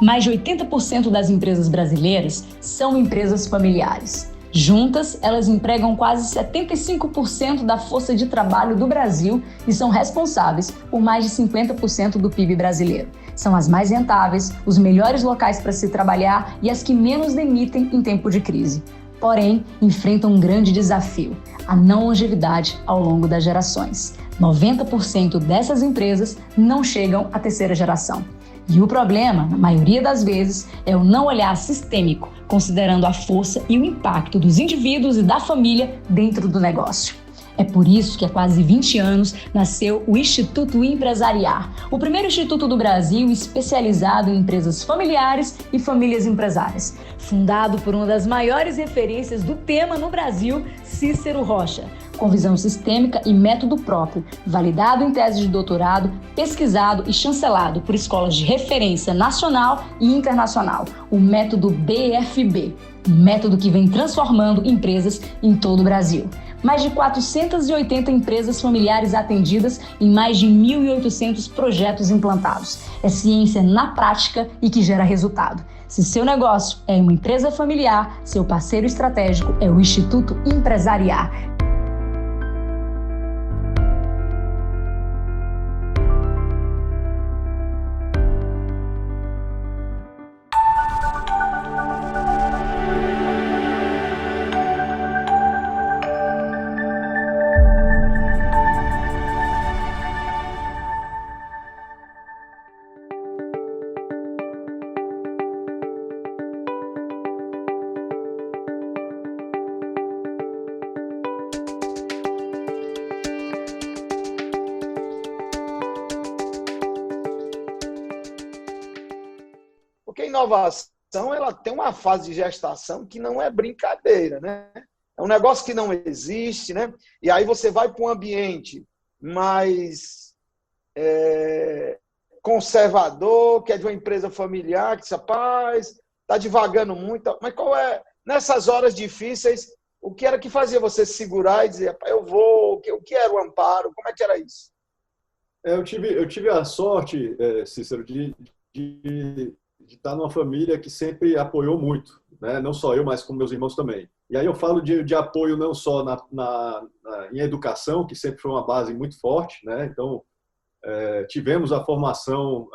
Mais de 80% das empresas brasileiras são empresas familiares. Juntas, elas empregam quase 75% da força de trabalho do Brasil e são responsáveis por mais de 50% do PIB brasileiro. São as mais rentáveis, os melhores locais para se trabalhar e as que menos demitem em tempo de crise. Porém, enfrentam um grande desafio: a não longevidade ao longo das gerações. 90% dessas empresas não chegam à terceira geração. E o problema, na maioria das vezes, é o não olhar sistêmico, considerando a força e o impacto dos indivíduos e da família dentro do negócio. É por isso que há quase 20 anos nasceu o Instituto Empresariar, o primeiro instituto do Brasil especializado em empresas familiares e famílias empresárias. Fundado por uma das maiores referências do tema no Brasil, Cícero Rocha, com visão sistêmica e método próprio, validado em tese de doutorado, pesquisado e chancelado por escolas de referência nacional e internacional, o método BFB, um método que vem transformando empresas em todo o Brasil. Mais de 480 empresas familiares atendidas em mais de 1.800 projetos implantados. É ciência na prática e que gera resultado. Se seu negócio é uma empresa familiar, seu parceiro estratégico é o Instituto Empresariar. Porque a inovação ela tem uma fase de gestação que não é brincadeira, né? É um negócio que não existe, né? E aí você vai para um ambiente mais conservador, que é de uma empresa familiar, que diz, rapaz, está devagando muito. Mas qual é, nessas horas difíceis, o que era que fazia você se segurar e dizer, rapaz, eu vou, o que era o amparo? Como é que era isso? Eu tive a sorte, Cícero, de estar numa família que sempre apoiou muito, né? Não só eu, mas com meus irmãos também. E aí eu falo de apoio não só em educação, que sempre foi uma base muito forte, né? Então, tivemos a formação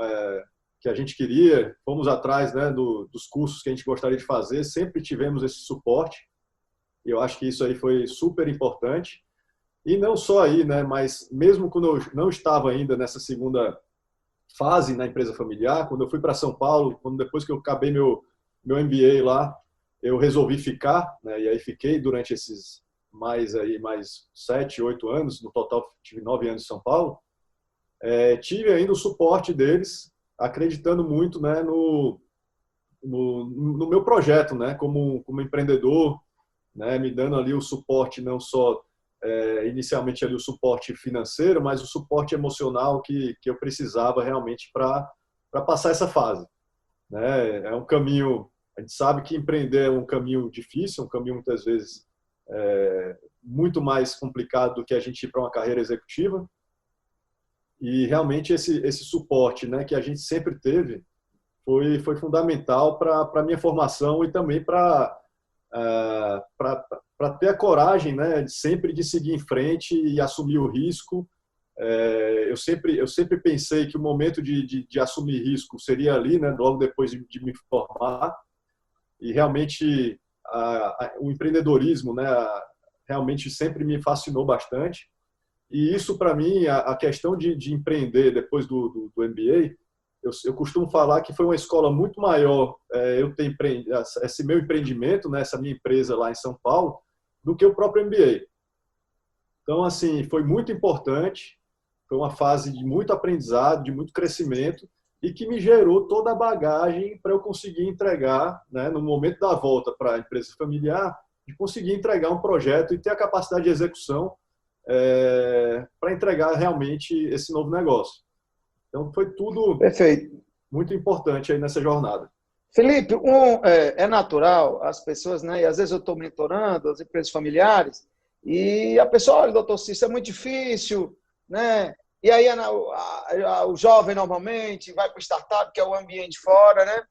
que a gente queria, fomos atrás, né, dos cursos que a gente gostaria de fazer, sempre tivemos esse suporte, e eu acho que isso aí foi super importante. E não só aí, né, mas mesmo quando eu não estava ainda nessa segunda fase na empresa familiar, quando eu fui para São Paulo, depois que eu acabei meu MBA lá, eu resolvi ficar, né, e aí fiquei durante esses mais 7, 8 anos, no total tive 9 anos em São Paulo. Tive ainda o suporte deles, acreditando muito, né, no meu projeto, né, como empreendedor, né, me dando ali o suporte não só inicialmente ali o suporte financeiro, mas o suporte emocional que eu precisava realmente para passar essa fase, né? É um caminho, a gente sabe que empreender é um caminho difícil, um caminho muitas vezes muito mais complicado do que a gente ir para uma carreira executiva, e realmente esse suporte, né, que a gente sempre teve foi fundamental para a minha formação e também para ter a coragem, né, sempre de seguir em frente e assumir o risco. Eu sempre pensei que o momento de assumir risco seria ali, né, logo depois de me formar, e realmente o empreendedorismo, né, realmente sempre me fascinou bastante. E isso, para mim, a questão de empreender depois do MBA, eu costumo falar que foi uma escola muito maior eu ter esse meu empreendimento, né, essa minha empresa lá em São Paulo, do que o próprio MBA. Então, assim, foi muito importante, foi uma fase de muito aprendizado, de muito crescimento, e que me gerou toda a bagagem para eu conseguir entregar, né, no momento da volta para a empresa familiar, de conseguir entregar um projeto e ter a capacidade de execução para entregar realmente esse novo negócio. Então, foi tudo Perfeito. Muito importante aí nessa jornada. Felipe, é natural as pessoas, né? E às vezes eu estou mentorando as empresas familiares e a pessoa, olha, doutor Cícero, é muito difícil, né? E aí o jovem normalmente vai para o startup, que é o ambiente fora, né?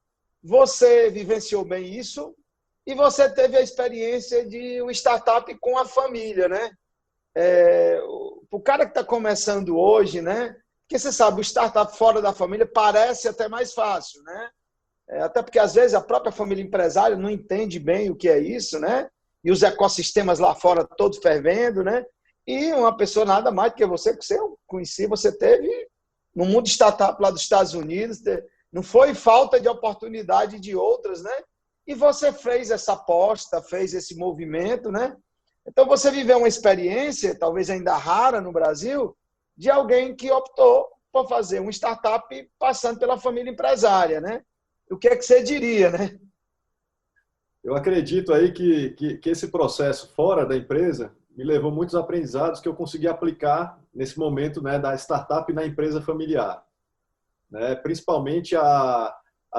Você vivenciou bem isso e você teve a experiência de um startup com a família, né? O cara que está começando hoje, né? Porque você sabe, o startup fora da família parece até mais fácil, né? Até porque, às vezes, a própria família empresária não entende bem o que é isso, né? E os ecossistemas lá fora todos fervendo, né? E uma pessoa nada mais do que você, que eu conheci, você teve no mundo startup lá dos Estados Unidos, não foi falta de oportunidade de outras, né? E você fez essa aposta, fez esse movimento, né? Então, você viveu uma experiência, talvez ainda rara no Brasil, de alguém que optou por fazer um startup passando pela família empresária, né? O que é que você diria, né? Eu acredito aí que esse processo fora da empresa me levou muitos aprendizados que eu consegui aplicar nesse momento, né, da startup na empresa familiar, né? Principalmente a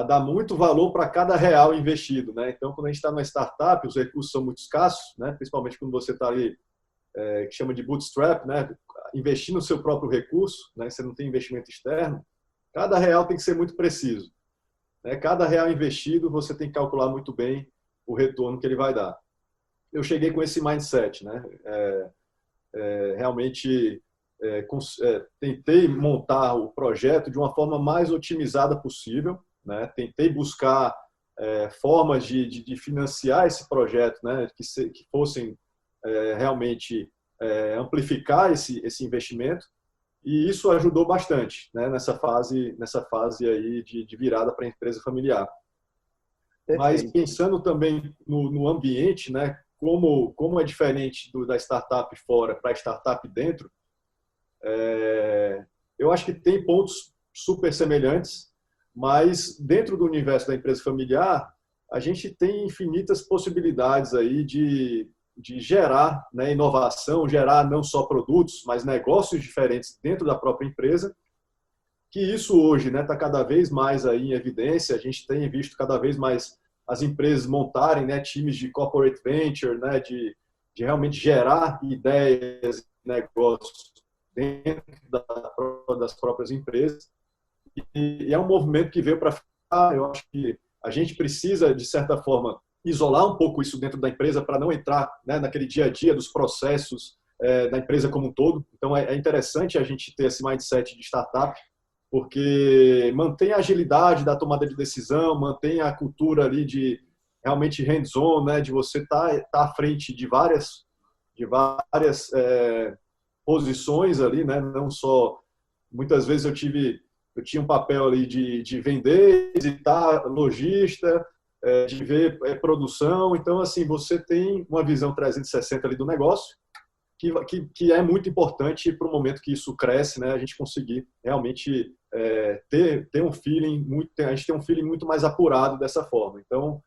dar muito valor para cada real investido, né? Então, quando a gente está numa startup, os recursos são muito escassos, né? Principalmente quando você está ali, que chama de bootstrap, né? Investir no seu próprio recurso, né? Você não tem investimento externo. Cada real tem que ser muito preciso, né? Cada real investido, você tem que calcular muito bem o retorno que ele vai dar. Eu cheguei com esse mindset, né? Realmente tentei montar o projeto de uma forma mais otimizada possível, né? Tentei buscar formas de financiar esse projeto, né? Que fossem realmente amplificar esse investimento, e isso ajudou bastante, né? Nessa fase aí de virada para a empresa familiar. Mas Perfeito. pensando também no ambiente, né? Como é diferente da startup fora para a startup dentro, eu acho que tem pontos super semelhantes, mas dentro do universo da empresa familiar, a gente tem infinitas possibilidades aí de gerar, né, inovação, gerar não só produtos, mas negócios diferentes dentro da própria empresa, que isso hoje, né, está cada vez mais aí em evidência. A gente tem visto cada vez mais as empresas montarem, né, times de corporate venture, né, de realmente gerar ideias, negócios dentro das próprias empresas. E é um movimento que veio para ficar. Eu acho que a gente precisa, de certa forma, isolar um pouco isso dentro da empresa para não entrar, né, naquele dia a dia dos processos da empresa como um todo. Então, é interessante a gente ter esse mindset de startup, porque mantém a agilidade da tomada de decisão, mantém a cultura ali de realmente hands-on, né, de você estar à frente de várias posições ali, né, não só... Muitas vezes eu tinha um papel ali de vender, visitar lojista, de ver produção. Então, assim, você tem uma visão 360 ali do negócio, que é muito importante para o momento que isso cresce, né? A gente conseguir realmente ter um feeling a gente tem um feeling muito mais apurado dessa forma. Então,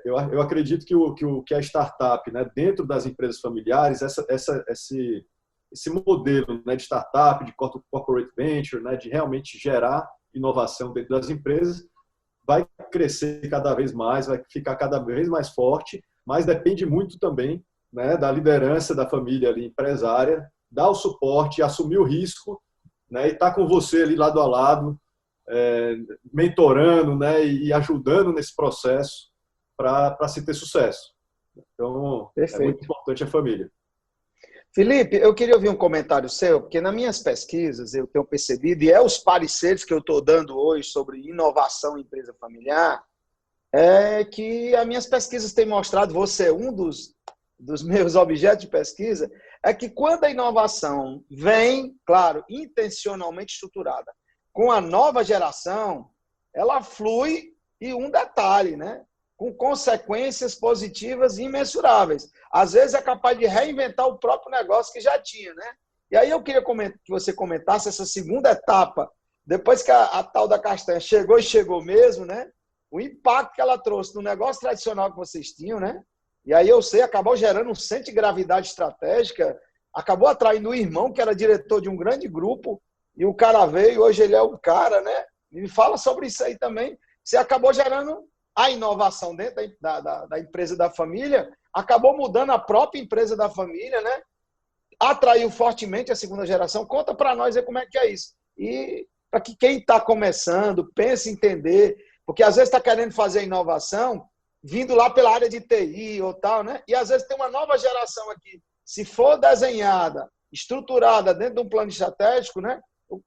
eu acredito que a startup, né, dentro das empresas familiares, esse modelo, né, de startup, de corporate venture, né, de realmente gerar inovação dentro das empresas, vai crescer cada vez mais, vai ficar cada vez mais forte, mas depende muito também, né, da liderança da família ali, empresária, dar o suporte, assumir o risco, né, e estar com você ali lado a lado, mentorando, né, e ajudando nesse processo para se ter sucesso. Então, Perfeito. É muito importante a família. Felipe, eu queria ouvir um comentário seu, porque nas minhas pesquisas eu tenho percebido, e os pareceres que eu estou dando hoje sobre inovação em empresa familiar, é que as minhas pesquisas têm mostrado, você é um dos meus objetos de pesquisa, é que quando a inovação vem, claro, intencionalmente estruturada, com a nova geração, ela flui, e um detalhe, né? Com consequências positivas imensuráveis. Às vezes é capaz de reinventar o próprio negócio que já tinha, né? E aí eu queria que você comentasse essa segunda etapa, depois que a tal da castanha chegou e chegou mesmo, né? O impacto que ela trouxe no negócio tradicional que vocês tinham, né? E aí eu sei, acabou gerando um centro de gravidade estratégica, acabou atraindo o irmão, que era diretor de um grande grupo, e o cara veio, hoje ele é o cara, né? Me fala sobre isso aí também. Você acabou gerando a inovação dentro da empresa da família, acabou mudando a própria empresa da família, né? atraiu fortemente a segunda geração. Conta para nós aí como é que é isso. E para que quem está começando, pense em entender, porque às vezes está querendo fazer inovação, vindo lá pela área de TI ou tal, né? E às vezes tem uma nova geração aqui. Se for desenhada, estruturada dentro de um plano estratégico, né?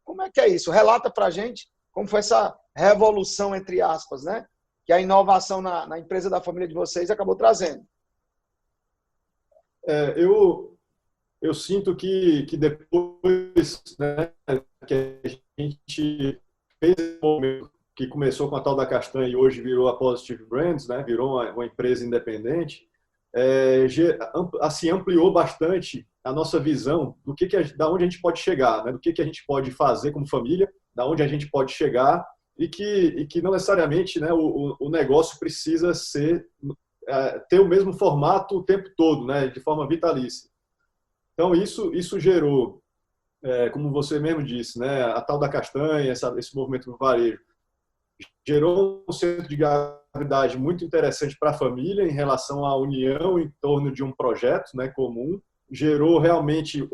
Como é que é isso? Relata para a gente como foi essa revolução, entre aspas, né? Que a inovação na empresa da família de vocês acabou trazendo. Eu sinto que depois, né, que a gente fez esse momento que começou com a tal da Castanha e hoje virou a Positive Brands, né, virou uma empresa independente, assim, ampliou bastante a nossa visão do da onde a gente pode chegar, né, do que a gente pode fazer como família, da onde a gente pode chegar e que não necessariamente, né, o negócio precisa ter o mesmo formato o tempo todo, né, de forma vitalícia. Então, isso gerou, como você mesmo disse, né, a tal da Castanha, esse movimento do varejo, gerou um centro de gravidade muito interessante para a família em relação à união em torno de um projeto, né, comum. Gerou realmente,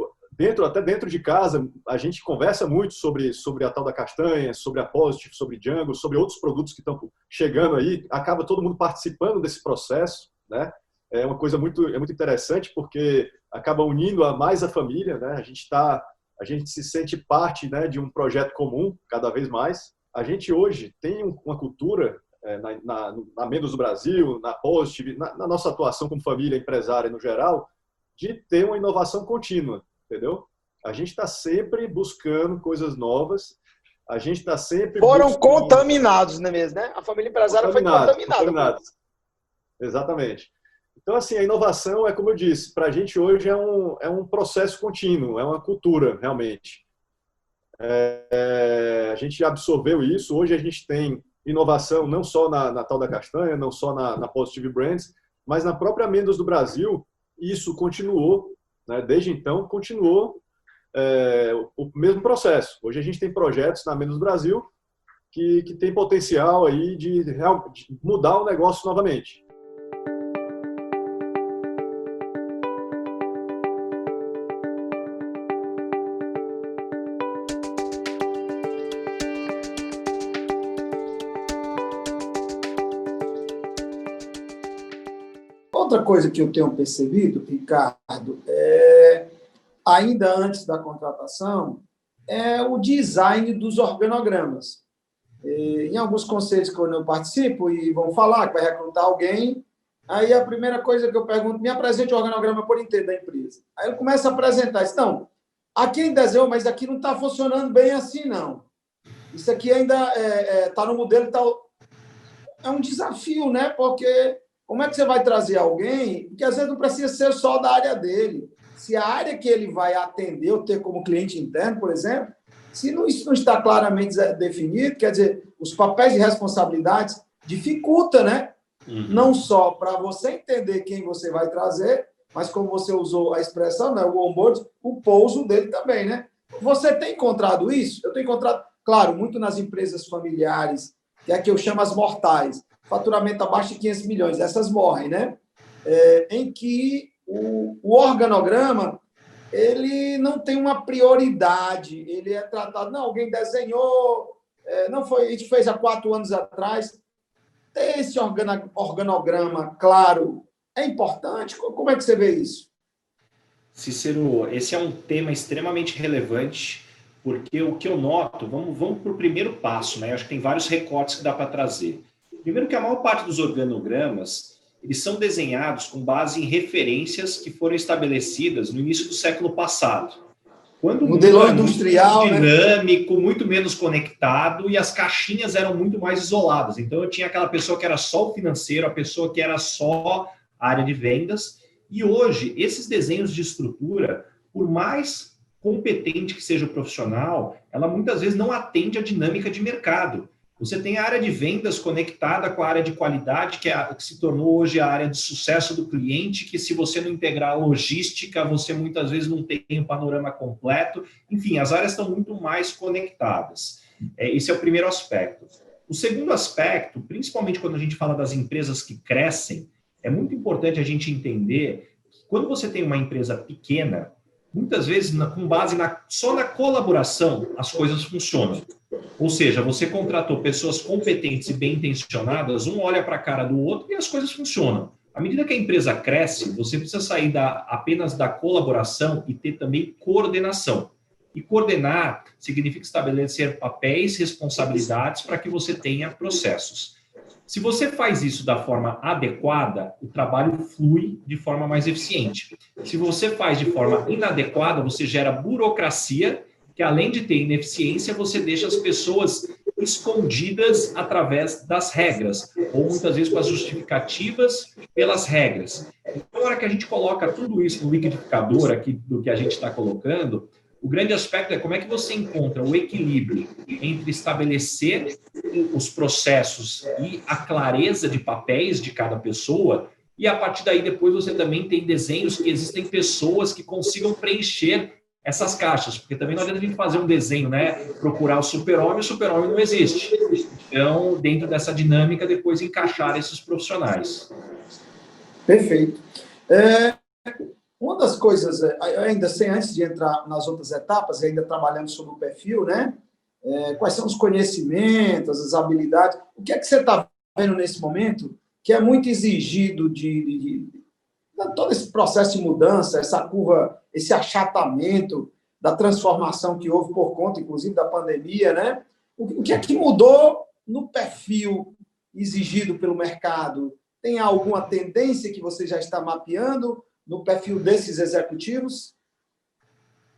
até dentro de casa, a gente conversa muito sobre a tal da Castanha, sobre a Positive, sobre Django, sobre outros produtos que estão chegando aí. Acaba todo mundo participando desse processo, né? É uma coisa muito interessante, porque acaba unindo mais a família, né? A gente se sente parte, né, de um projeto comum, cada vez mais. A gente hoje tem uma cultura na Mendos do Brasil, na Positive, na nossa atuação como família empresária no geral, de ter uma inovação contínua, entendeu? A gente está sempre buscando coisas novas, a gente está sempre Foram contaminados, não é mesmo, né? A família empresária foi contaminada. Exatamente. Então, assim, a inovação é, como eu disse, para a gente hoje é um processo contínuo, é uma cultura, realmente. A gente absorveu isso. Hoje a gente tem inovação não só na tal da Castanha, não só na Positive Brands, mas na própria Mendos do Brasil. Isso continuou, né? Desde então, continuou o mesmo processo. Hoje a gente tem projetos na Mendos do Brasil que tem potencial aí de mudar o negócio novamente. Outra coisa que eu tenho percebido, Ricardo, ainda antes da contratação, é o design dos organogramas. Em alguns conselhos que eu participo e vão falar que vai recrutar alguém, aí a primeira coisa que eu pergunto, me apresente o organograma por inteiro da empresa. Aí ele começa a apresentar, diz, não, aqui ele desenhou, mas aqui não está funcionando bem assim, não. Isso aqui ainda está no modelo e tal. É um desafio, né? Porque como é que você vai trazer alguém que às vezes não precisa ser só da área dele? Se a área que ele vai atender ou ter como cliente interno, por exemplo, se isso não está claramente definido, quer dizer, os papéis e responsabilidades dificulta, né? Uhum. Não só para você entender quem você vai trazer, mas como você usou a expressão, né? O onboard, o pouso dele também, né? Você tem encontrado isso? Eu tenho encontrado, claro, muito nas empresas familiares, que é que eu chamo as mortais, faturamento abaixo de 500 milhões, essas morrem, né? Em que o organograma ele não tem uma prioridade, ele é tratado, não, alguém desenhou, não foi, a gente fez há 4 anos atrás, ter esse organograma claro é importante? Como é que você vê isso? Cícero, esse é um tema extremamente relevante, porque o que eu noto, vamos para o primeiro passo, né? Eu acho que tem vários recortes que dá para trazer. Primeiro que a maior parte dos organogramas, eles são desenhados com base em referências que foram estabelecidas no início do século passado. Quando o modelo industrial, muito dinâmico, muito menos conectado, e as caixinhas eram muito mais isoladas. Então, eu tinha aquela pessoa que era só o financeiro, a pessoa que era só a área de vendas. E hoje, esses desenhos de estrutura, por mais competente que seja o profissional, ela muitas vezes não atende à dinâmica de mercado. Você tem a área de vendas conectada com a área de qualidade, que se tornou hoje a área de sucesso do cliente, que se você não integrar a logística, você muitas vezes não tem o panorama completo. Enfim, as áreas estão muito mais conectadas. Esse é o primeiro aspecto. O segundo aspecto, principalmente quando a gente fala das empresas que crescem, é muito importante a gente entender que quando você tem uma empresa pequena, muitas vezes, com base só na colaboração, as coisas funcionam. Ou seja, você contratou pessoas competentes e bem intencionadas, um olha para a cara do outro e as coisas funcionam. À medida que a empresa cresce, você precisa sair apenas da colaboração e ter também coordenação. E coordenar significa estabelecer papéis, responsabilidades para que você tenha processos. Se você faz isso da forma adequada, o trabalho flui de forma mais eficiente. Se você faz de forma inadequada, você gera burocracia, que além de ter ineficiência, você deixa as pessoas escondidas através das regras, ou muitas vezes com as justificativas pelas regras. Então, na hora que a gente coloca tudo isso no liquidificador aqui do que a gente está colocando, o grande aspecto é como é que você encontra o equilíbrio entre estabelecer os processos e a clareza de papéis de cada pessoa, e a partir daí depois você também tem desenhos que existem pessoas que consigam preencher essas caixas, porque também não adianta a gente fazer um desenho, né? Procurar o super-homem não existe. Então, dentro dessa dinâmica, depois encaixar esses profissionais. Perfeito. Uma das coisas, ainda antes de entrar nas outras etapas, ainda trabalhando sobre o perfil, né? Quais são os conhecimentos, as habilidades? O que é que você está vendo nesse momento que é muito exigido de todo esse processo de mudança, essa curva, esse achatamento da transformação que houve por conta, inclusive, da pandemia, né? O que é que mudou no perfil exigido pelo mercado? Tem alguma tendência que você já está mapeando no perfil desses executivos?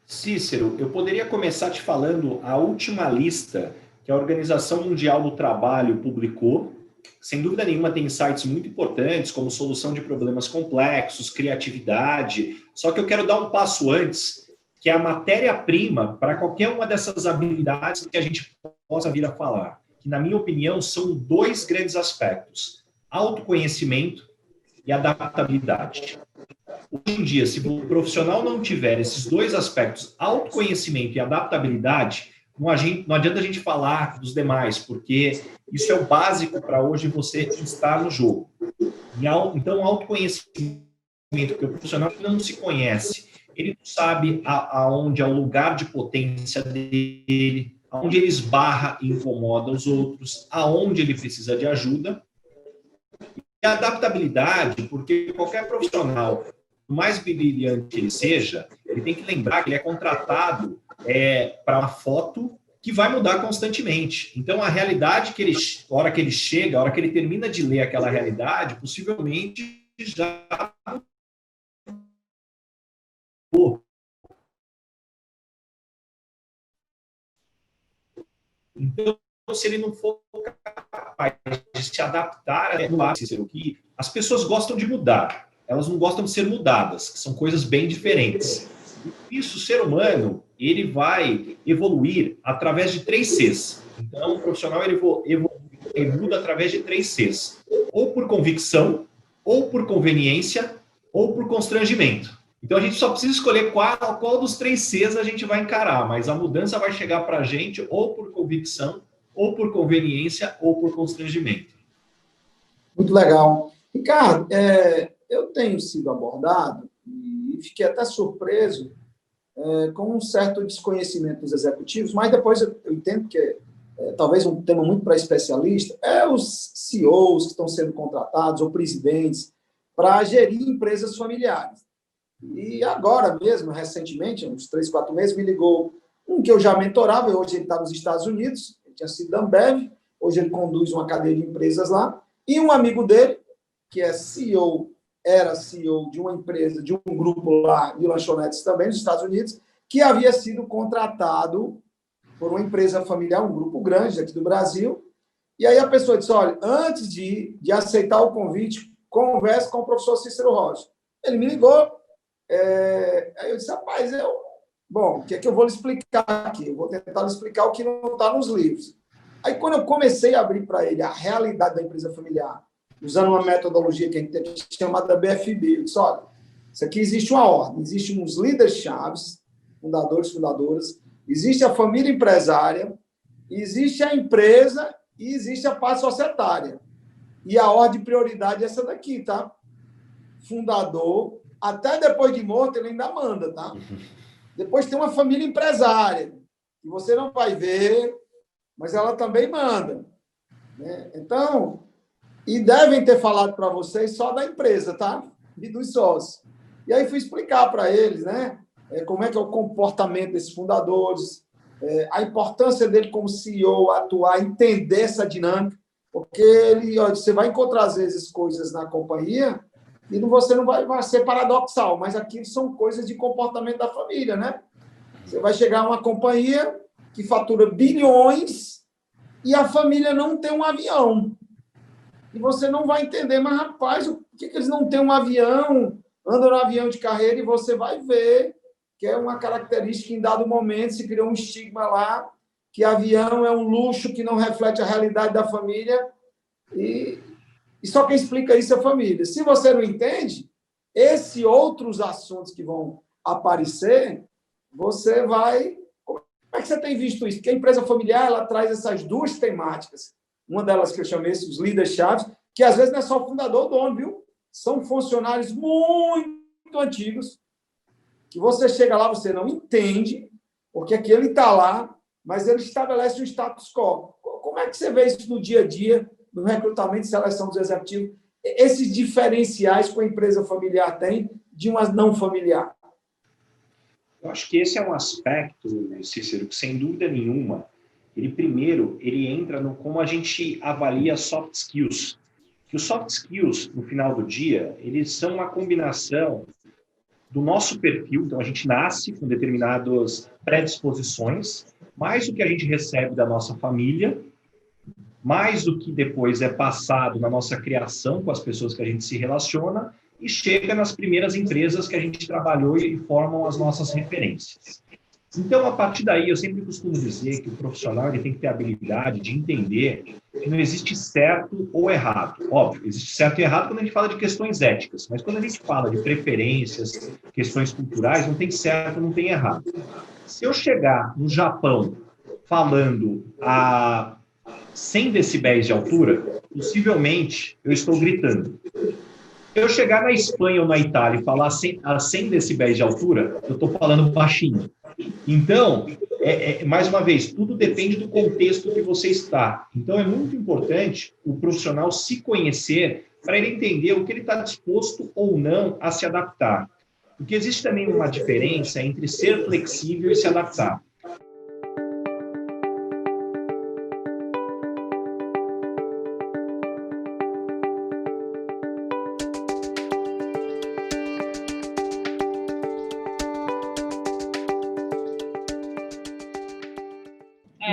Cícero, eu poderia começar te falando a última lista que a Organização Mundial do Trabalho publicou. Sem dúvida nenhuma, tem insights muito importantes, como solução de problemas complexos, criatividade. Só que eu quero dar um passo antes, que é a matéria-prima para qualquer uma dessas habilidades que a gente possa vir a falar. Que, na minha opinião, são dois grandes aspectos: autoconhecimento e adaptabilidade. Hoje em dia, se o profissional não tiver esses dois aspectos, autoconhecimento e adaptabilidade, não adianta a gente falar dos demais, porque isso é o básico para hoje você estar no jogo. Então, autoconhecimento, porque o profissional não se conhece, ele não sabe aonde é o lugar de potência dele, aonde ele esbarra e incomoda os outros, aonde ele precisa de ajuda. E a adaptabilidade, porque qualquer profissional, por mais brilhante que ele seja, ele tem que lembrar que ele é contratado para uma foto que vai mudar constantemente. Então, a realidade a hora que ele chega, a hora que ele termina de ler aquela realidade, possivelmente já mudou. Então, se ele não for capaz de se adaptar, que as pessoas gostam de mudar, elas não gostam de ser mudadas, que são coisas bem diferentes. Isso, o ser humano, ele vai evoluir através de 3 Cs. Então, o profissional ele muda através de 3 Cs. Ou por convicção, ou por conveniência, ou por constrangimento. Então, a gente só precisa escolher qual dos 3 Cs a gente vai encarar, mas a mudança vai chegar para a gente ou por convicção, ou por conveniência, ou por constrangimento. Muito legal. Ricardo, eu tenho sido abordado e fiquei até surpreso com um certo desconhecimento dos executivos, mas depois eu entendo que talvez um tema muito para especialista, os CEOs que estão sendo contratados, ou presidentes, para gerir empresas familiares. E agora mesmo, recentemente, uns 3, 4 meses, me ligou um que eu já mentorava, hoje ele está nos Estados Unidos, ele tinha sido da Ambev, hoje ele conduz uma cadeia de empresas lá, e um amigo dele, que era CEO de uma empresa, de um grupo lá de lanchonetes também, nos Estados Unidos, que havia sido contratado por uma empresa familiar, um grupo grande aqui do Brasil. E aí a pessoa disse, olha, antes de aceitar o convite, converse com o professor Cícero Rocha. Ele me ligou, aí eu disse, rapaz, bom, o que é que eu vou lhe explicar aqui? Eu vou tentar lhe explicar o que não está nos livros. Aí, quando eu comecei a abrir para ele a realidade da empresa familiar, usando uma metodologia que a gente tem chamada BFB, eu disse, olha, isso aqui existe uma ordem, existem uns líderes chaves, fundadores, fundadoras, existe a família empresária, existe a empresa e existe a parte societária. E a ordem de prioridade é essa daqui, tá? Fundador, até depois de morto, ele ainda manda, tá? Depois tem uma família empresária, que você não vai ver, mas ela também manda, né? Então, e devem ter falado para vocês só da empresa, tá? E dos sócios. E aí fui explicar para eles, né? Como é que é o comportamento desses fundadores, a importância dele como CEO atuar, entender essa dinâmica, porque você vai encontrar, às vezes, coisas na companhia e você não vai ser paradoxal, mas aqui são coisas de comportamento da família, né? Você vai chegar a uma companhia que fatura bilhões e a família não tem um avião. E você não vai entender, mas, rapaz, por que eles não têm um avião, andam no avião de carreira, e você vai ver que é uma característica que, em dado momento, se criou um estigma lá, que avião é um luxo que não reflete a realidade da família, e só quem explica isso é a família. Se você não entende, esses outros assuntos que vão aparecer, você vai... Como é que você tem visto isso? Porque a empresa familiar, ela traz essas duas temáticas. Uma delas que eu chamei os líderes-chaves, que às vezes não é só o fundador, o dono, viu? São funcionários muito antigos, que você chega lá, você não entende, porque aqui ele está lá, mas ele estabelece um status quo. Como é que você vê isso no dia a dia, no recrutamento e seleção dos executivos? Esses diferenciais que a empresa familiar tem de uma não familiar? Eu acho que esse é um aspecto, Cícero, que sem dúvida nenhuma, ele entra no como a gente avalia soft skills. Que os soft skills, no final do dia, eles são uma combinação do nosso perfil. Então, a gente nasce com determinadas predisposições, mais o que a gente recebe da nossa família, mais do que depois é passado na nossa criação com as pessoas que a gente se relaciona, e chega nas primeiras empresas que a gente trabalhou e formam as nossas referências. Então, a partir daí, eu sempre costumo dizer que o profissional ele tem que ter a habilidade de entender que não existe certo ou errado. Óbvio, existe certo e errado quando a gente fala de questões éticas, mas quando a gente fala de preferências, questões culturais, não tem certo, não tem errado. Se eu chegar no Japão falando a 100 decibéis de altura, possivelmente eu estou gritando. Se eu chegar na Espanha ou na Itália e falar a 100 decibéis de altura, eu estou falando baixinho. Então, mais uma vez, tudo depende do contexto que você está. Então, é muito importante o profissional se conhecer para ele entender o que ele está disposto ou não a se adaptar. Porque existe também uma diferença entre ser flexível e se adaptar.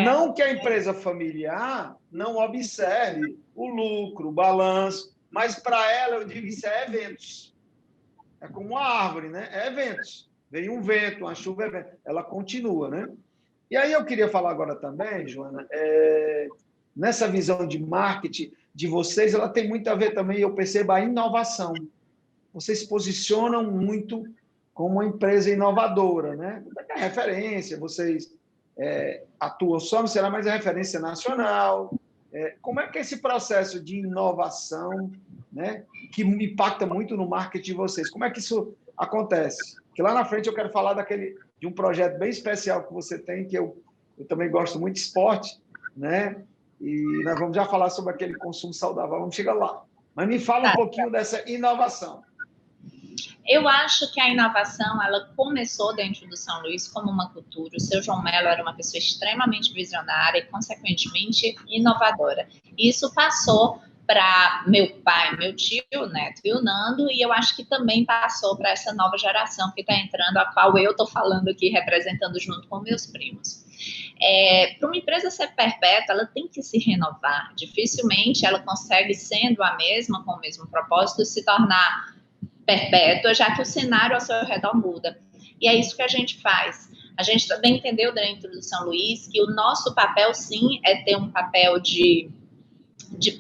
Não que a empresa familiar não observe o lucro, o balanço, mas para ela, eu digo, isso é eventos. É como uma árvore, né? É eventos. Vem um vento, uma chuva, ela continua, né? E aí eu queria falar agora também, Joana, nessa visão de marketing de vocês, ela tem muito a ver também, eu percebo, a inovação. Vocês se posicionam muito como uma empresa inovadora, né? É referência, vocês... atuam só, será mais a referência nacional. Como é que é esse processo de inovação, né, que me impacta muito no marketing de vocês? Como é que isso acontece? Porque lá na frente eu quero falar de um projeto bem especial que você tem, que eu também gosto muito de esporte, né? E nós vamos já falar sobre aquele consumo saudável, vamos chegar lá. Mas me fala um pouquinho dessa inovação. Eu acho que a inovação, ela começou dentro do São Luís como uma cultura. O seu João Melo era uma pessoa extremamente visionária e, consequentemente, inovadora. Isso passou para meu pai, meu tio, Neto e o Nando, e eu acho que também passou para essa nova geração que está entrando, a qual eu estou falando aqui, representando junto com meus primos. Para uma empresa ser perpétua, ela tem que se renovar. Dificilmente ela consegue, sendo a mesma, com o mesmo propósito, se tornar perpétua, já que o cenário ao seu redor muda. E é isso que a gente faz. A gente também entendeu dentro do São Luís que o nosso papel, sim, é ter um papel de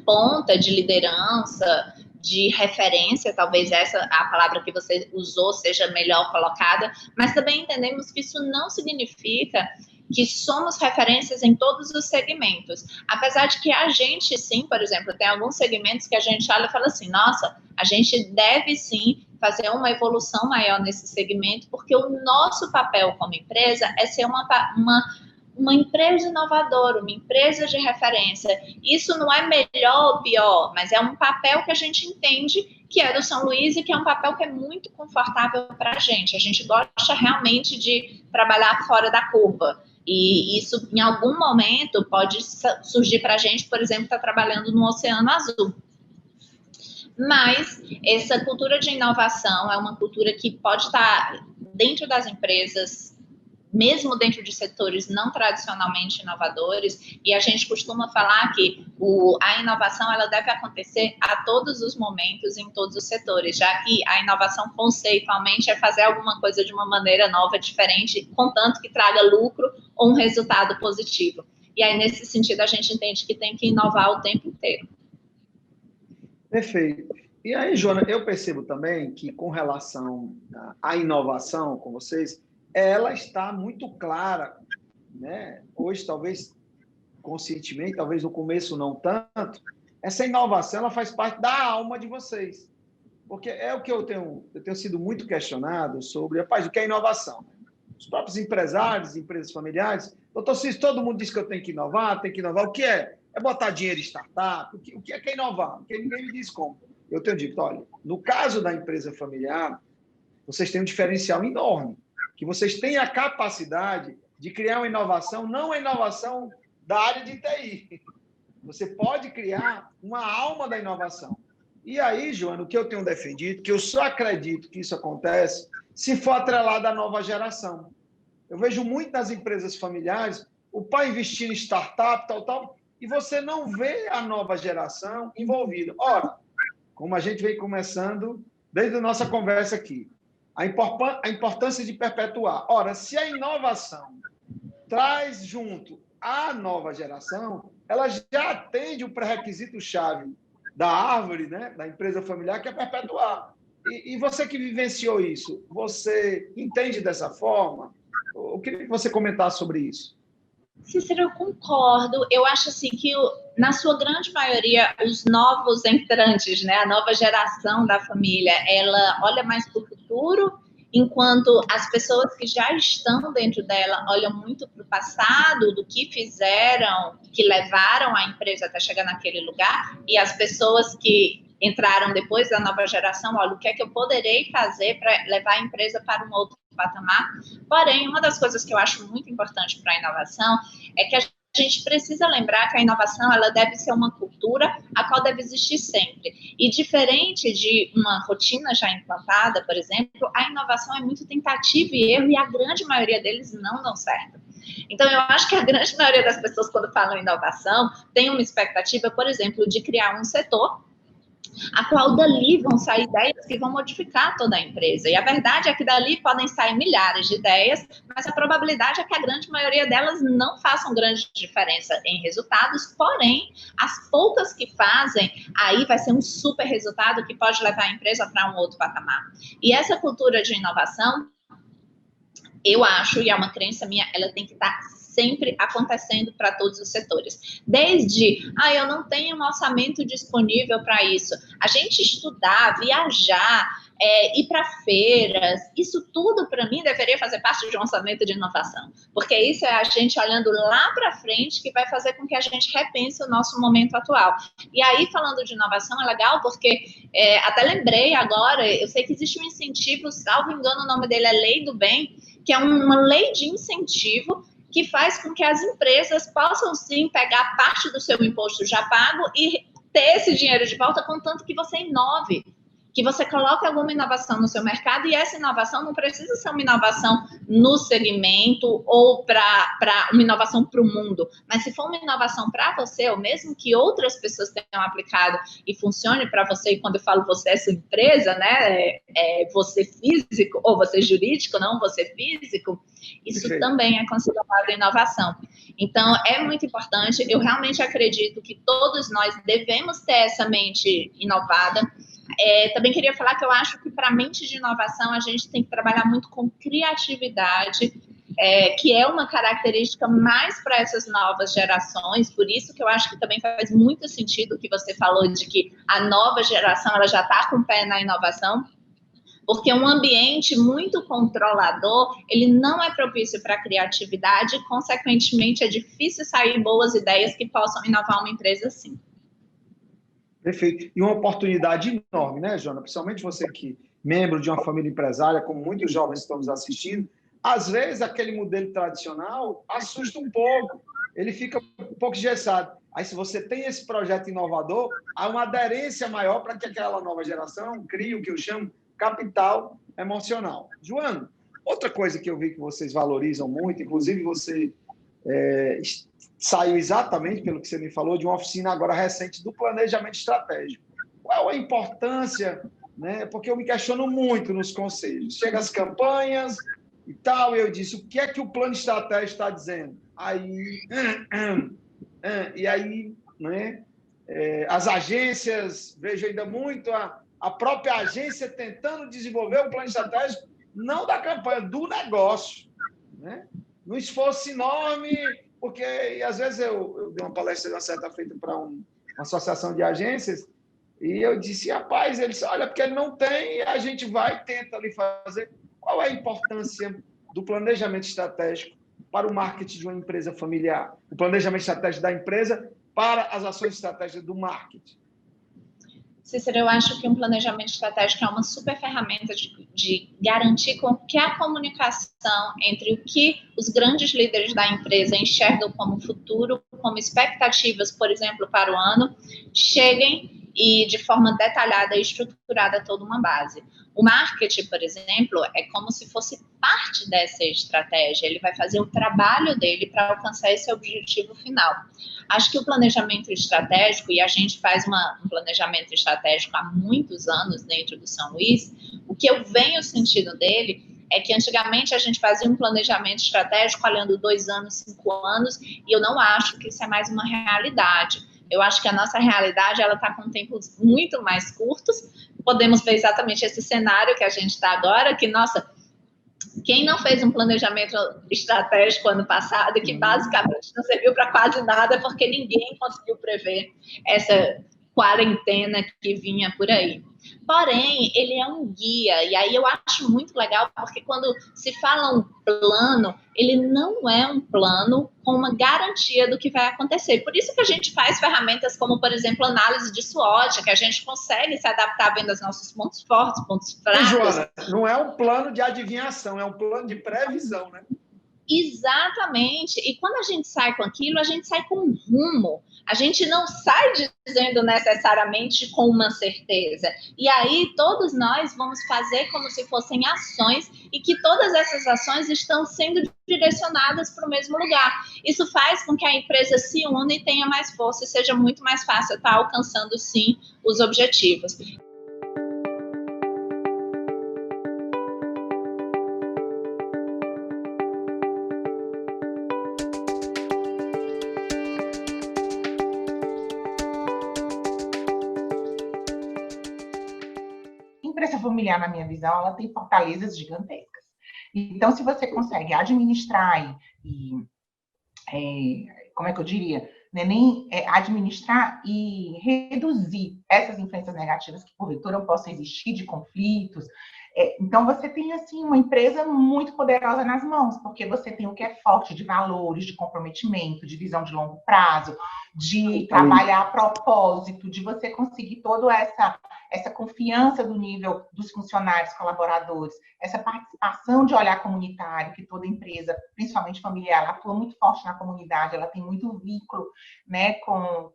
ponta, de liderança, de referência, talvez essa a palavra que você usou seja melhor colocada, mas também entendemos que isso não significa que somos referências em todos os segmentos. Apesar de que a gente, sim, por exemplo, tem alguns segmentos que a gente olha e fala assim, nossa, a gente deve, sim, fazer uma evolução maior nesse segmento, porque o nosso papel como empresa é ser uma empresa inovadora, uma empresa de referência. Isso não é melhor ou pior, mas é um papel que a gente entende que é do São Luís e que é um papel que é muito confortável para a gente. A gente gosta realmente de trabalhar fora da curva. E isso, em algum momento, pode surgir para a gente, por exemplo, estar trabalhando no Oceano Azul. Mas essa cultura de inovação é uma cultura que pode estar dentro das empresas, mesmo dentro de setores não tradicionalmente inovadores, e a gente costuma falar que a inovação ela deve acontecer a todos os momentos, em todos os setores, já que a inovação conceitualmente é fazer alguma coisa de uma maneira nova, diferente, contanto que traga lucro ou um resultado positivo. E aí, nesse sentido, a gente entende que tem que inovar o tempo inteiro. Perfeito. E aí, Joana, eu percebo também que, com relação à inovação com vocês, ela está muito clara, né? Hoje, talvez conscientemente, talvez no começo não tanto, essa inovação ela faz parte da alma de vocês. Porque é o que eu tenho sido muito questionado sobre, rapaz, o que é inovação? Os próprios empresários, empresas familiares, doutor Cícero, todo mundo diz que eu tenho que inovar, o que é? É botar dinheiro em startup? O que é inovar? Porque ninguém me diz como. Eu tenho dito, olha, no caso da empresa familiar, vocês têm um diferencial enorme, que vocês têm a capacidade de criar uma inovação, não a inovação da área de TI. Você pode criar uma alma da inovação. E aí, Joana, o que eu tenho defendido, que eu só acredito que isso acontece se for atrelado à nova geração. Eu vejo muito nas empresas familiares, o pai investindo em startup, tal, e você não vê a nova geração envolvida. Ora, como a gente vem começando desde a nossa conversa aqui, a importância de perpetuar. Ora, se a inovação traz junto a nova geração, ela já atende o pré-requisito-chave da árvore, né, da empresa familiar, que é perpetuar. E você que vivenciou isso, você entende dessa forma? Eu queria que você comentasse sobre isso. Cícero, eu concordo. Eu acho assim que, na sua grande maioria, os novos entrantes, né, a nova geração da família, ela olha mais para o futuro, enquanto as pessoas que já estão dentro dela olham muito para o passado, do que fizeram, que levaram a empresa até chegar naquele lugar, e as pessoas que entraram depois da nova geração, olha, o que é que eu poderei fazer para levar a empresa para um outro patamar. Porém, uma das coisas que eu acho muito importante para a inovação é que a gente precisa lembrar que a inovação ela deve ser uma cultura a qual deve existir sempre. E diferente de uma rotina já implantada, por exemplo, a inovação é muito tentativa e erro, e a grande maioria deles não dão certo. Então, eu acho que a grande maioria das pessoas, quando falam em inovação, tem uma expectativa, por exemplo, de criar um setor a qual dali vão sair ideias que vão modificar toda a empresa. E a verdade é que dali podem sair milhares de ideias, mas a probabilidade é que a grande maioria delas não façam grande diferença em resultados, porém, as poucas que fazem, aí vai ser um super resultado que pode levar a empresa para um outro patamar. E essa cultura de inovação, eu acho, e é uma crença minha, ela tem que estar sempre acontecendo para todos os setores. Desde, eu não tenho um orçamento disponível para isso. A gente estudar, viajar, ir para feiras, isso tudo, para mim, deveria fazer parte de um orçamento de inovação. Porque isso é a gente olhando lá para frente que vai fazer com que a gente repense o nosso momento atual. E aí, falando de inovação, é legal porque, até lembrei agora, eu sei que existe um incentivo, salvo engano, o nome dele é Lei do Bem, que é uma lei de incentivo que faz com que as empresas possam, sim, pegar parte do seu imposto já pago e ter esse dinheiro de volta, contanto que você inove, que você coloque alguma inovação no seu mercado, e essa inovação não precisa ser uma inovação no segmento ou para uma inovação para o mundo, mas se for uma inovação para você, ou mesmo que outras pessoas tenham aplicado e funcione para você, e quando eu falo você, é sua empresa, né, você físico ou você jurídico, não você físico, isso também é considerado inovação. Então, é muito importante, eu realmente acredito que todos nós devemos ter essa mente inovada. Também queria falar que eu acho que para a mente de inovação a gente tem que trabalhar muito com criatividade, que é uma característica mais para essas novas gerações, por isso que eu acho que também faz muito sentido o que você falou de que a nova geração ela já está com o pé na inovação, Porque um ambiente muito controlador, ele não é propício para a criatividade e, consequentemente, é difícil sair boas ideias que possam inovar uma empresa assim. Perfeito. E uma oportunidade enorme, né, Jona? Principalmente você que é membro de uma família empresária, como muitos jovens estão nos assistindo, às vezes aquele modelo tradicional assusta um pouco, ele fica um pouco engessado. Aí, se você tem esse projeto inovador, há uma aderência maior para que aquela nova geração crie o que eu chamo capital emocional. Joana, outra coisa que eu vi que vocês valorizam muito, inclusive você saiu exatamente pelo que você me falou de uma oficina agora recente do planejamento estratégico. Qual a importância, né? Porque eu me questiono muito nos conselhos. Chega as campanhas e tal, e eu disse, o que é que o plano estratégico está dizendo? Aí, e aí, né? As agências, vejo ainda muito a própria agência tentando desenvolver o plano estratégico, não da campanha, do negócio, né? Num esforço enorme, porque às vezes eu dei uma palestra uma certa feita para uma associação de agências e eu disse, rapaz, eles, olha, porque ele não tem e a gente vai e tenta ali fazer. Qual é a importância do planejamento estratégico para o marketing de uma empresa familiar? O planejamento estratégico da empresa para as ações estratégicas do marketing? Cícero, eu acho que um planejamento estratégico é uma super ferramenta de garantir que a comunicação entre o que os grandes líderes da empresa enxergam como futuro, como expectativas, por exemplo, para o ano, cheguem e de forma detalhada e estruturada a toda uma base. O marketing, por exemplo, é como se fosse parte dessa estratégia, ele vai fazer o trabalho dele para alcançar esse objetivo final. Acho que o planejamento estratégico, e a gente faz um planejamento estratégico há muitos anos dentro do São Luís, o que eu venho sentindo dele é que antigamente a gente fazia um planejamento estratégico olhando 2 anos, 5 anos, e eu não acho que isso é mais uma realidade. Eu acho que a nossa realidade ela está com tempos muito mais curtos. Podemos ver exatamente esse cenário que a gente está agora, que, nossa, quem não fez um planejamento estratégico ano passado, que basicamente não serviu para quase nada, porque ninguém conseguiu prever essa quarentena que vinha por aí. Porém, ele é um guia, e aí eu acho muito legal, porque quando se fala um plano, ele não é um plano com uma garantia do que vai acontecer. Por isso que a gente faz ferramentas como, por exemplo, análise de SWOT, que a gente consegue se adaptar vendo os nossos pontos fortes, pontos fracos. E, Joana, não é um plano de adivinhação, é um plano de previsão, né? Exatamente. E quando a gente sai com aquilo, a gente sai com um rumo. A gente não sai dizendo necessariamente com uma certeza. E aí, todos nós vamos fazer como se fossem ações e que todas essas ações estão sendo direcionadas para o mesmo lugar. Isso faz com que a empresa se una e tenha mais força e seja muito mais fácil estar alcançando, sim, os objetivos. Empresa familiar, na minha visão, ela tem fortalezas gigantescas. Então, se você consegue administrar como é que eu diria? Administrar e reduzir essas influências negativas que, porventura, possam existir de conflitos. Então, você tem, assim, uma empresa muito poderosa nas mãos, porque você tem o que é forte de valores, de comprometimento, de visão de longo prazo, de trabalhar a propósito, de você conseguir toda essa confiança do nível dos funcionários, colaboradores, essa participação de olhar comunitário, que toda empresa, principalmente familiar, ela atua muito forte na comunidade, ela tem muito vínculo, né, com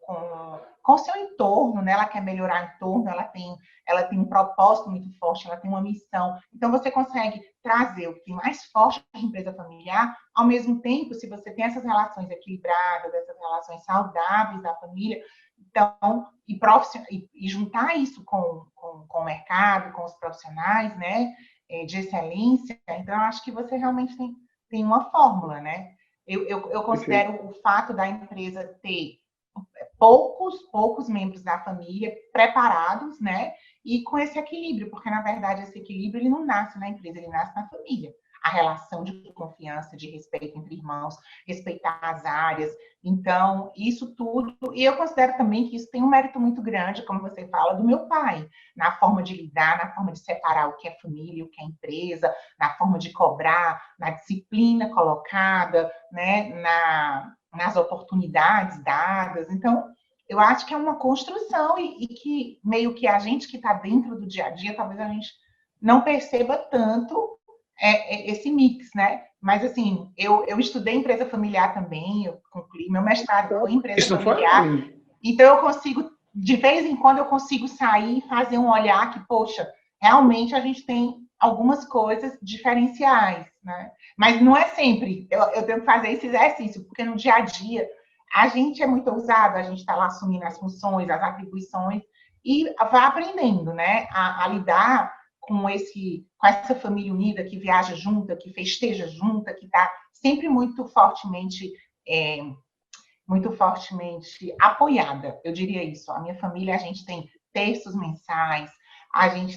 o seu entorno, né? Ela quer melhorar o entorno, ela tem um propósito muito forte, ela tem uma missão. Então, você consegue trazer o que tem mais forte de empresa familiar, ao mesmo tempo, se você tem essas relações equilibradas, essas relações saudáveis da família, então, e juntar isso com o mercado, com os profissionais, né, de excelência, então, eu acho que você realmente tem uma fórmula, né? Eu considero o fato da empresa ter poucos membros da família preparados, né? E com esse equilíbrio, porque, na verdade, esse equilíbrio ele não nasce na empresa, ele nasce na família. a relação de confiança, de respeito entre irmãos, respeitar as áreas. Então, isso tudo, e eu considero também que isso tem um mérito muito grande, como você fala, do meu pai, na forma de lidar, na forma de separar o que é família, o que é empresa, na forma de cobrar, na disciplina colocada, né, nas oportunidades dadas. Então, eu acho que é uma construção e que meio que a gente que está dentro do dia a dia, talvez a gente não perceba tanto esse mix, né? Mas, assim, eu estudei empresa familiar também, eu concluí meu mestrado foi em empresa familiar, então eu consigo, de vez em quando, eu consigo sair e fazer um olhar que, poxa, realmente a gente tem algumas coisas diferenciais, né? Mas não é sempre, eu tenho que fazer esse exercício, porque no dia a dia a gente é muito ousado, a gente está lá assumindo as funções, as atribuições, e vai aprendendo, né, a lidar com essa família unida que viaja junta, que festeja junta, que está sempre muito fortemente apoiada, eu diria isso. A minha família, a gente tem terços mensais, a gente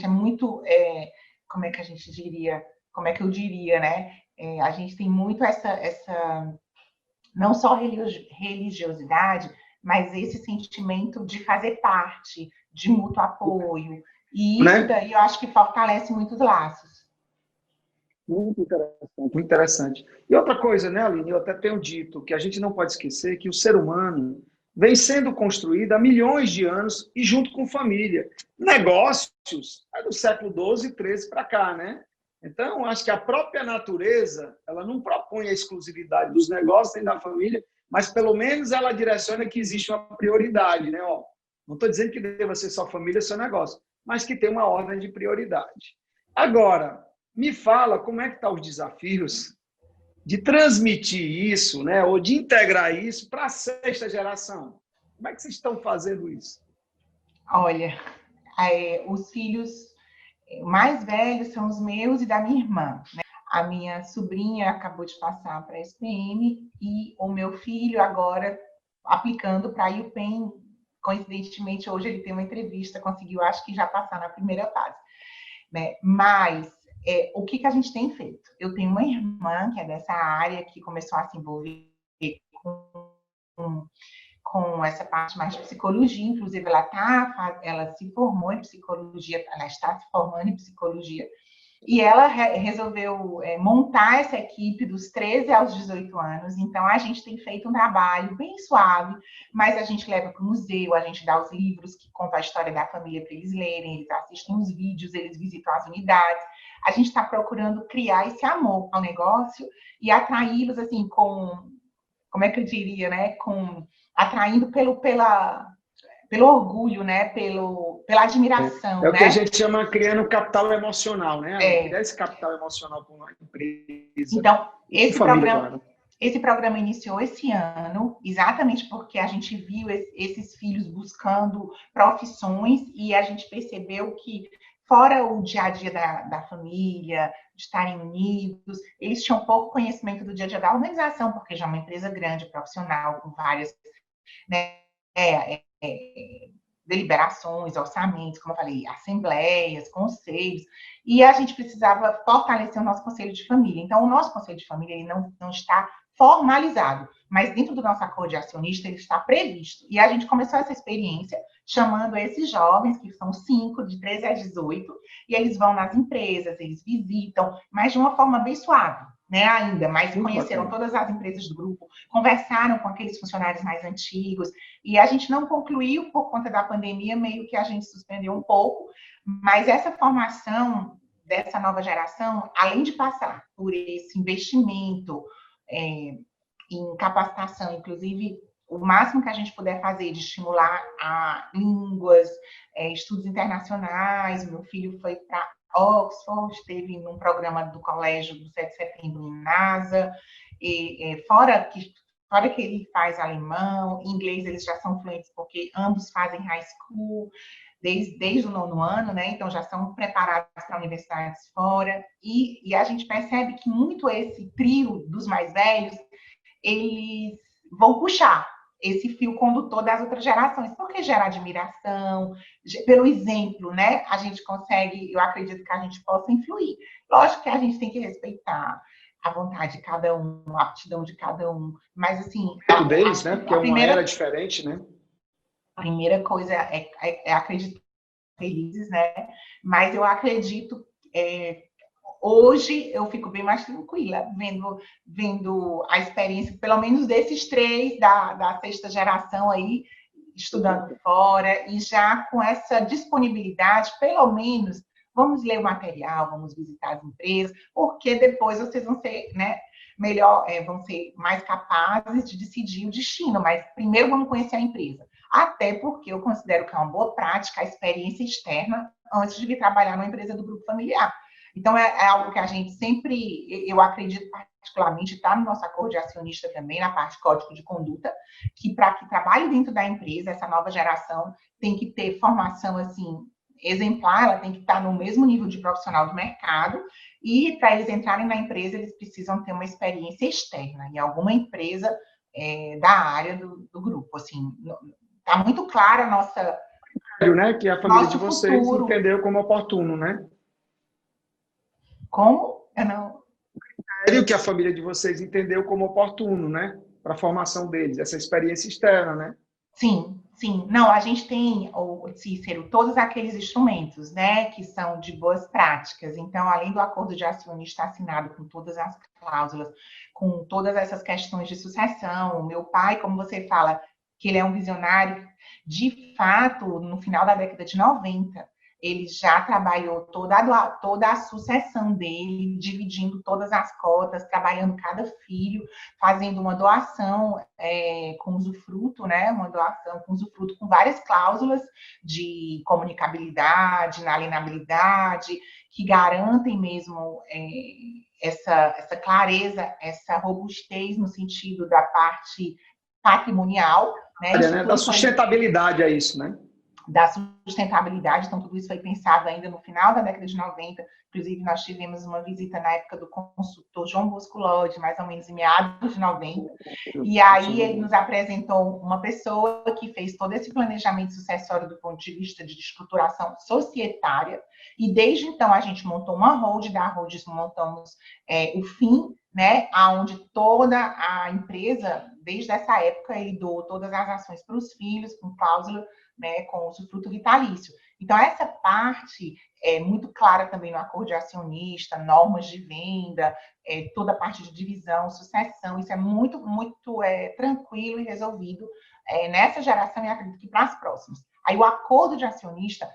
é muito, como é que a gente diria, como é que eu diria, né? A gente tem muito essa não só religiosidade, mas esse sentimento de fazer parte, de mútuo apoio. E isso daí eu acho que fortalece muitos laços. Muito interessante, muito interessante. E outra coisa, né, Aline, eu até tenho dito que a gente não pode esquecer que o ser humano vem sendo construído há milhões de anos e junto com família. Negócios é do século XII e XIII para cá, né? Então, acho que a própria natureza, ela não propõe a exclusividade dos negócios nem da família, mas pelo menos ela direciona que existe uma prioridade, né? Ó, não estou dizendo que deva ser só família, só negócio, mas que tem uma ordem de prioridade. Agora, me fala como é que estão os desafios de transmitir isso, né, ou de integrar isso para a sexta geração. Como é que vocês estão fazendo isso? Olha, os filhos mais velhos são os meus e da minha irmã, né? A minha sobrinha acabou de passar para a SPM e o meu filho agora aplicando para a IUPEM. Coincidentemente, hoje ele tem uma entrevista, conseguiu, acho que já passar na primeira fase, né? Mas o que a gente tem feito? Eu tenho uma irmã que é dessa área, que começou a se envolver com essa parte mais de psicologia, inclusive ela se formou em psicologia, ela está se formando em psicologia, e ela resolveu montar essa equipe dos 13 aos 18 anos. Então, a gente tem feito um trabalho bem suave, mas a gente leva para o museu, a gente dá os livros que contam a história da família para eles lerem, eles assistem os vídeos, eles visitam as unidades. A gente está procurando criar esse amor ao negócio e atraí-los, assim, como é que eu diria, né? Atraindo pelo orgulho, né? Pela admiração. É o né? que a gente chama criando capital emocional, né? Criar esse capital emocional com uma empresa. Então, esse programa iniciou esse ano, exatamente porque a gente viu esses filhos buscando profissões e a gente percebeu que, fora o dia a dia da família, de estarem unidos, eles tinham pouco conhecimento do dia a dia da organização, porque já é uma empresa grande, profissional, com várias, né, deliberações, orçamentos, como eu falei, assembleias, conselhos, e a gente precisava fortalecer o nosso conselho de família. Então, o nosso conselho de família ele não está formalizado, mas dentro do nosso acordo de acionista ele está previsto. E a gente começou essa experiência chamando esses jovens, que são 5, de 13 a 18, e eles vão nas empresas, eles visitam, mas de uma forma bem suave, né, ainda, mas conheceram todas as empresas do grupo, conversaram com aqueles funcionários mais antigos, e a gente não concluiu por conta da pandemia, meio que a gente suspendeu um pouco, mas essa formação dessa nova geração, além de passar por esse investimento em capacitação, inclusive o máximo que a gente puder fazer de estimular a línguas, estudos internacionais. Meu filho foi para Oxford, esteve num programa do colégio do 7 de setembro em NASA, e fora que ele faz alemão, inglês eles já são fluentes, porque ambos fazem high school, desde o 9º ano, né? Então já são preparados para universidades fora, e a gente percebe que muito esse trio dos mais velhos, eles vão puxar esse fio condutor das outras gerações, porque gera admiração, pelo exemplo, né? A gente consegue, eu acredito que a gente possa influir. Lógico que a gente tem que respeitar a vontade de cada um, a aptidão de cada um, mas assim... O deles, né? Porque é uma era diferente, né? A primeira coisa é acreditar felizes, né? Mas eu acredito... hoje eu fico bem mais tranquila vendo a experiência, pelo menos desses 3 da 6ª geração aí, estudando fora, e já com essa disponibilidade, pelo menos, vamos ler o material, vamos visitar as empresas, porque depois vocês vão ser, né, vão ser mais capazes de decidir o destino, mas primeiro vamos conhecer a empresa. Até porque eu considero que é uma boa prática a experiência externa antes de vir trabalhar numa empresa do grupo familiar. Então, é algo que a gente sempre, eu acredito particularmente, está no nosso acordo de acionista também, na parte de código de conduta, que para que trabalhe dentro da empresa, essa nova geração tem que ter formação, assim, exemplar, ela tem que estar no mesmo nível de profissional do mercado, e para eles entrarem na empresa, eles precisam ter uma experiência externa, em alguma empresa da área do grupo, assim, está muito clara a nossa... Né, que a família de vocês futuro. Entendeu como oportuno, né? Como? Eu não... critério que a família de vocês entendeu como oportuno, né? Para a formação deles, essa experiência externa, né? Sim, sim. Não, a gente tem, Cícero, todos aqueles instrumentos, né, que são de boas práticas. Então, além do acordo de acionista assinado com todas as cláusulas, com todas essas questões de sucessão, o meu pai, como você fala, que ele é um visionário, de fato, no final da década de 90, ele já trabalhou toda a sucessão dele, dividindo todas as cotas, trabalhando cada filho, fazendo uma doação com usufruto, né? Uma doação com usufruto com várias cláusulas de comunicabilidade, inalienabilidade, que garantem mesmo essa clareza, essa robustez no sentido da parte patrimonial, né? Da sustentabilidade é isso, né? Da sustentabilidade, então tudo isso foi pensado ainda no final da década de 90, inclusive nós tivemos uma visita na época do consultor João Bosco Lodge, mais ou menos em meados de 90, e aí ele nos apresentou uma pessoa que fez todo esse planejamento sucessório do ponto de vista de estruturação societária, e desde então a gente montou uma hold, da hold montamos o FIM, né, onde toda a empresa, desde essa época, ele doou todas as ações para os filhos, com cláusula, né, com usufruto vitalício. Então, essa parte é muito clara também no acordo de acionista, normas de venda, toda a parte de divisão, sucessão, isso é muito, muito tranquilo e resolvido nessa geração e acredito que para as próximas. Aí o acordo de acionista,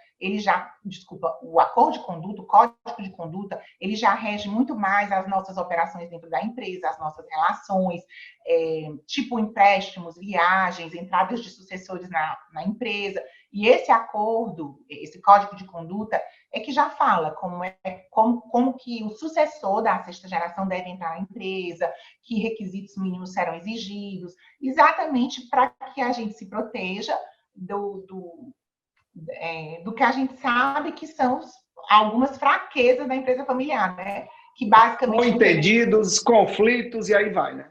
o acordo de conduta, o código de conduta, ele já rege muito mais as nossas operações dentro da empresa, as nossas relações, tipo empréstimos, viagens, entradas de sucessores na empresa. E esse acordo, esse código de conduta, é que já fala como que o sucessor da 6ª geração deve entrar na empresa, que requisitos mínimos serão exigidos, exatamente para que a gente se proteja do que a gente sabe que são algumas fraquezas da empresa familiar, né? Que basicamente... Entendidos, conflitos, e aí vai, né?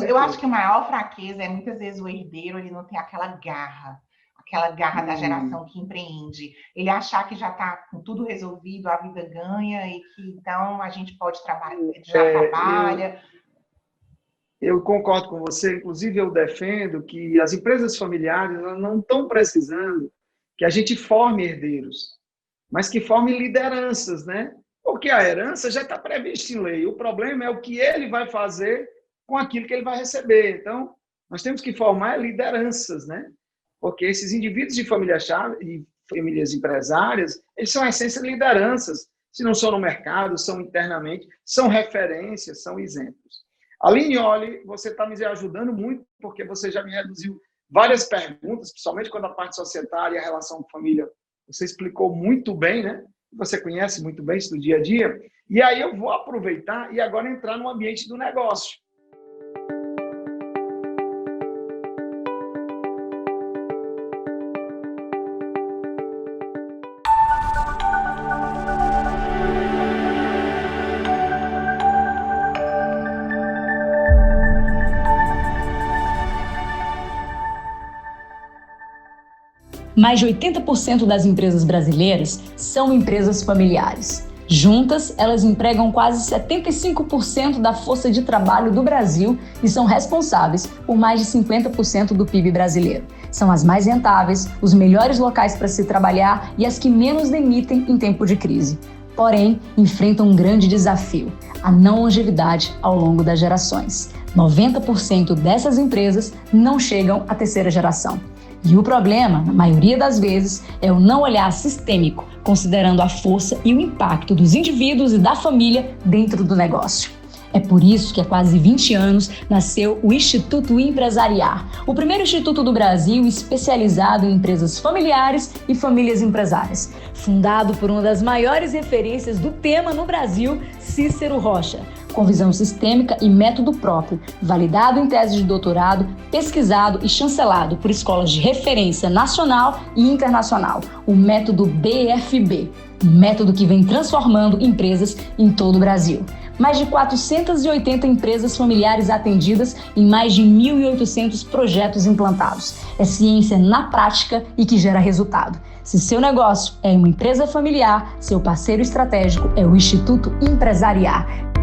Eu acho que a maior fraqueza é, muitas vezes, o herdeiro, ele não tem aquela garra da geração que empreende. Ele achar que já está com tudo resolvido, a vida ganha, e que, então, a gente pode trabalhar, trabalha... Eu concordo com você, inclusive eu defendo que as empresas familiares não estão precisando que a gente forme herdeiros, mas que forme lideranças, né? Porque a herança já está prevista em lei. O problema é o que ele vai fazer com aquilo que ele vai receber. Então, nós temos que formar lideranças, né? Porque esses indivíduos de família-chave e famílias empresárias, eles são a essência de lideranças. Se não são no mercado, são internamente, são referências, são exemplos. Aline, olha, você está me ajudando muito, porque você já me reduziu várias perguntas, principalmente quando a parte societária e a relação com família, você explicou muito bem, né? Você conhece muito bem isso do dia a dia. E aí eu vou aproveitar e agora entrar no ambiente do negócio. Mais de 80% das empresas brasileiras são empresas familiares. Juntas, elas empregam quase 75% da força de trabalho do Brasil e são responsáveis por mais de 50% do PIB brasileiro. São as mais rentáveis, os melhores locais para se trabalhar e as que menos demitem em tempo de crise. Porém, enfrentam um grande desafio: a não longevidade ao longo das gerações. 90% dessas empresas não chegam à terceira geração. E o problema, na maioria das vezes, é o não olhar sistêmico, considerando a força e o impacto dos indivíduos e da família dentro do negócio. É por isso que há quase 20 anos nasceu o Instituto Empresariar, o primeiro instituto do Brasil especializado em empresas familiares e famílias empresárias. Fundado por uma das maiores referências do tema no Brasil, Cícero Rocha, com visão sistêmica e método próprio, validado em tese de doutorado, pesquisado e chancelado por escolas de referência nacional e internacional, o método BFB, um método que vem transformando empresas em todo o Brasil. Mais de 480 empresas familiares atendidas em mais de 1.800 projetos implantados. É ciência na prática e que gera resultado. Se seu negócio é uma empresa familiar, seu parceiro estratégico é o Instituto Empresariar.